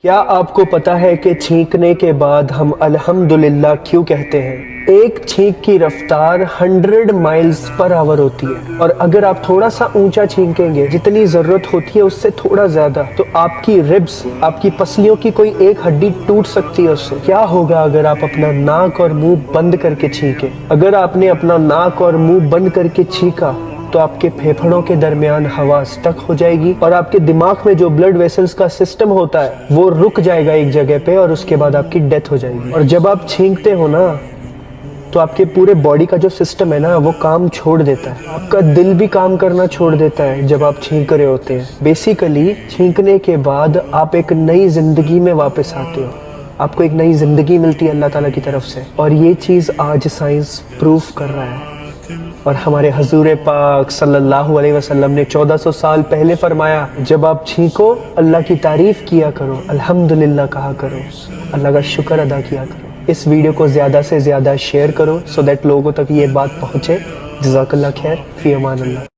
کیا آپ کو پتا ہے کہ چھینکنے کے بعد ہم الحمدللہ کیوں کہتے ہیں؟ ایک چھینک کی رفتار 100 مائلز پر آور ہوتی ہے، اور اگر آپ تھوڑا سا اونچا چھینکیں گے جتنی ضرورت ہوتی ہے اس سے تھوڑا زیادہ، تو آپ کی ربس، آپ کی پسلیوں کی کوئی ایک ہڈی ٹوٹ سکتی ہے اس سے۔ کیا ہوگا اگر آپ اپنا ناک اور منہ بند کر کے چھینکیں؟ اگر آپ نے اپنا ناک اور منہ بند کر کے چھینکا تو آپ کے پھیپھڑوں کے درمیان ہوا سٹک ہو جائے گی، اور آپ کے دماغ میں جو بلڈ ویسلز کا سسٹم ہوتا ہے وہ رک جائے گا ایک جگہ پہ، اور اس کے بعد آپ کی ڈیتھ ہو جائے گی۔ اور جب آپ چھینکتے ہو نا تو آپ کے پورے باڈی کا جو سسٹم ہے نا وہ کام چھوڑ دیتا ہے، آپ کا دل بھی کام کرنا چھوڑ دیتا ہے جب آپ چھینک رہے ہوتے ہیں۔ بیسیکلی چھینکنے کے بعد آپ ایک نئی زندگی میں واپس آتے ہو، آپ کو ایک نئی زندگی ملتی ہے اللہ تعالیٰ کی طرف سے، اور یہ چیز آج سائنس پروف کر رہا ہے۔ اور ہمارے حضور پاک صلی اللہ علیہ وسلم نے 1400 سال پہلے فرمایا، جب آپ چھینکو اللہ کی تعریف کیا کرو، الحمدللہ کہا کرو، اللہ کا شکر ادا کیا کرو۔ اس ویڈیو کو زیادہ سے زیادہ شیئر کرو سو دیٹ لوگوں تک یہ بات پہنچے۔ جزاک اللہ خیر، فی امان اللہ۔